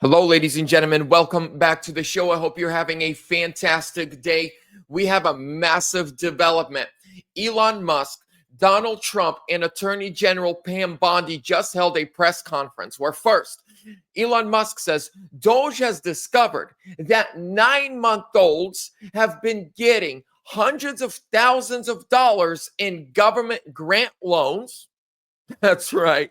Hello, ladies and gentlemen. Welcome back to the show. I hope you're having a fantastic day. We have a massive development. Elon Musk, Donald Trump, and Attorney General Pam Bondi just held a press conference where first, Elon Musk says Doge has discovered that 9-month-olds have been getting hundreds of thousands of dollars in government grant loans. That's right.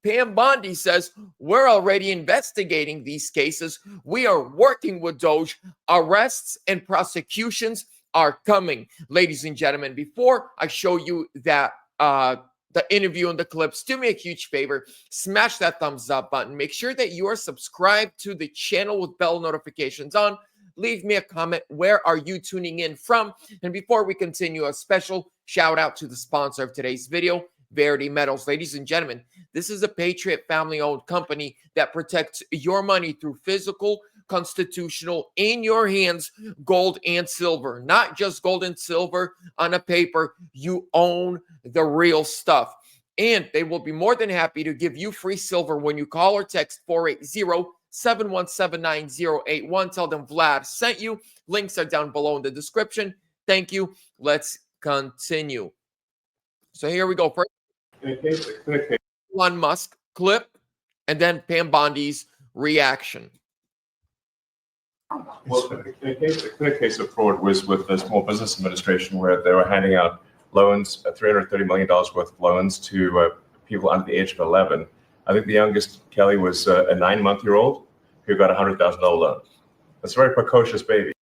Pam Bondi says, we're already investigating these cases. We are working with Doge. Arrests and prosecutions are coming. Ladies and gentlemen, before I show you that the interview and the clips, do me a huge favor. Smash that thumbs up button. Make sure that you are subscribed to the channel with bell notifications on. Leave me a comment. Where are you tuning in from? And before we continue, a special shout out to the sponsor of today's video, VERITY Metals. Ladies and gentlemen, this is a Patriot family-owned company that protects your money through physical, constitutional, in your hands, gold and silver. Not just gold and silver on a paper. You own the real stuff. And they will be more than happy to give you free silver when you call or text 480-717-9081. Tell them Vlad sent you. Links are down below in the description. Thank you. Let's continue. So here we go. First, Elon Musk clip, and then Pam Bondi's reaction. Well, the clear case of fraud was with the Small Business Administration, where they were handing out loans, $330 million worth of loans to people under the age of 11. I think the youngest, Kelly, was a 9-month-old who got a $100,000 loan. That's a very precocious baby.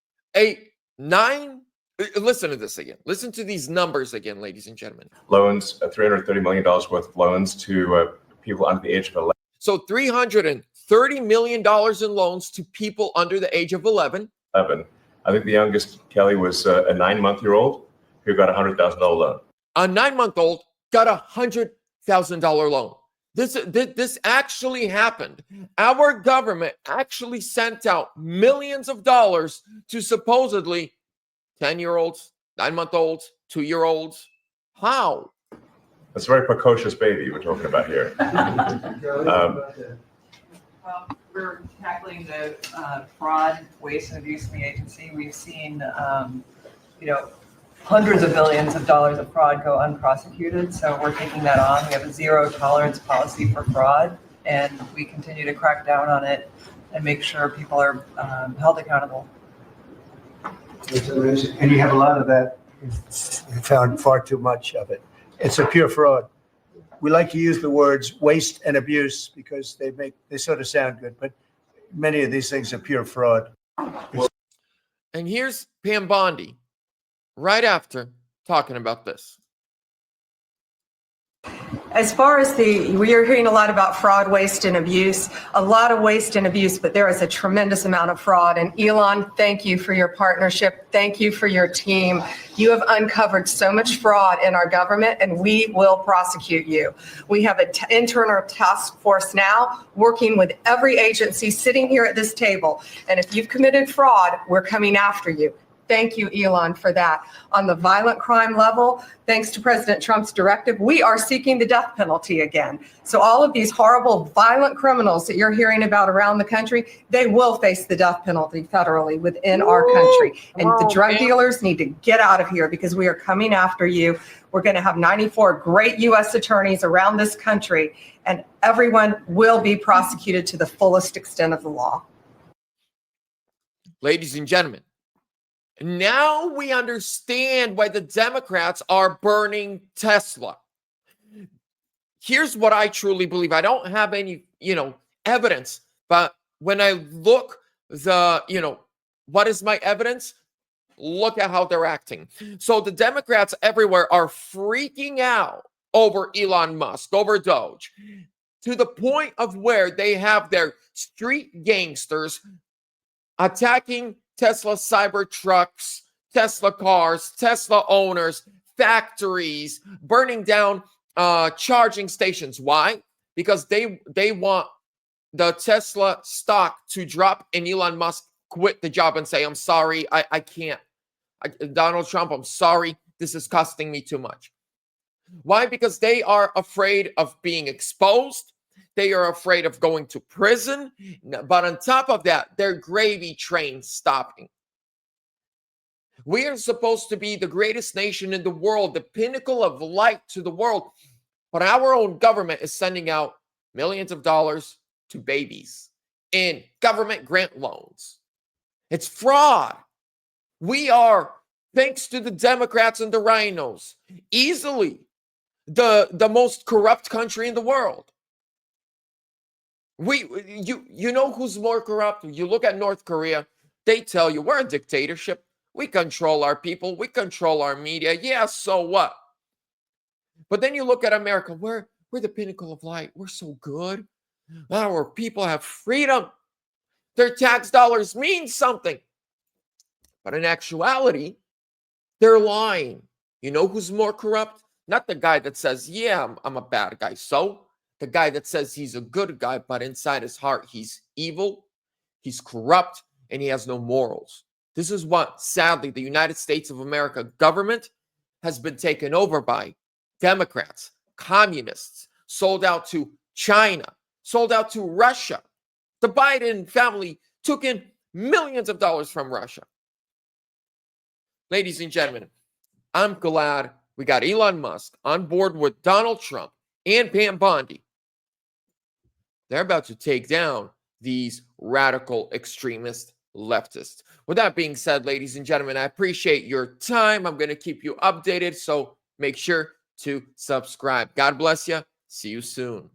Listen to this again. Listen to these numbers again, ladies and gentlemen. Loans, $330 million worth of loans to people under the age of 11. So $330 million in loans to people under the age of 11. I think the youngest, Kelly, was a 9-month-old who got a $100,000 loan. A 9-month-old got a $100,000 loan. This actually happened. Our government actually sent out millions of dollars to supposedly 10-year-olds, 9-month-olds, 2-year-olds. How? That's a very precocious baby we're talking about here. Well, we're tackling the fraud, waste, and abuse in the agency. We've seen, hundreds of billions of dollars of fraud go unprosecuted. So we're taking that on. We have a zero tolerance policy for fraud, and we continue to crack down on it and make sure people are held accountable. And you have a lot of that. We found far too much of it. It's a pure fraud. We like to use the words waste and abuse because they sort of sound good, but many of these things are pure fraud. And here's Pam Bondi right after talking about this. As far as we are hearing a lot about fraud, waste, and abuse, a lot of waste and abuse, but there is a tremendous amount of fraud. And Elon, thank you for your partnership. Thank you for your team. You have uncovered so much fraud in our government, and we will prosecute you. We have an internal task force now working with every agency sitting here at this table. And if you've committed fraud, we're coming after you. Thank you, Elon, for that. On the violent crime level, thanks to President Trump's directive, we are seeking the death penalty again. So all of these horrible, violent criminals that you're hearing about around the country, they will face the death penalty federally within our country. And the drug dealers need to get out of here because we are coming after you. We're going to have 94 great U.S. attorneys around this country, and everyone will be prosecuted to the fullest extent of the law. Ladies and gentlemen, now we understand why the Democrats are burning Tesla. Here's what I truly believe. I don't have any, evidence, but when I look what is my evidence? Look at how they're acting. So the Democrats everywhere are freaking out over Elon Musk, over Doge, to the point of where they have their street gangsters attacking Tesla cyber trucks, Tesla cars, Tesla owners, factories, burning down charging stations. Why? Because they want the Tesla stock to drop and Elon Musk quit the job and say, I'm sorry, I can't. Donald Trump, I'm sorry, this is costing me too much. Why? Because they are afraid of being exposed. They are afraid of going to prison. But on top of that, their gravy train stopping. We are supposed to be the greatest nation in the world, the pinnacle of light to the world. But our own government is sending out millions of dollars to babies in government grant loans. It's fraud. We are, thanks to the Democrats and the rhinos, easily the most corrupt country in the world. You know who's more corrupt? You look at North Korea, they tell you we're a dictatorship. We control our people. We control our media. Yeah, so what? But then you look at America, we're the pinnacle of light. We're so good. Our people have freedom. Their tax dollars mean something. But in actuality, they're lying. You know who's more corrupt? Not the guy that says, yeah, I'm a bad guy. So the guy that says he's a good guy, but inside his heart, he's evil, he's corrupt, and he has no morals. This is what, sadly, the United States of America government has been taken over by Democrats, communists, sold out to China, sold out to Russia. The Biden family took in millions of dollars from Russia. Ladies and gentlemen, I'm glad we got Elon Musk on board with Donald Trump and Pam Bondi. They're about to take down these radical extremist leftists. With that being said, ladies and gentlemen, I appreciate your time. I'm going to keep you updated, so make sure to subscribe. God bless you. See you soon.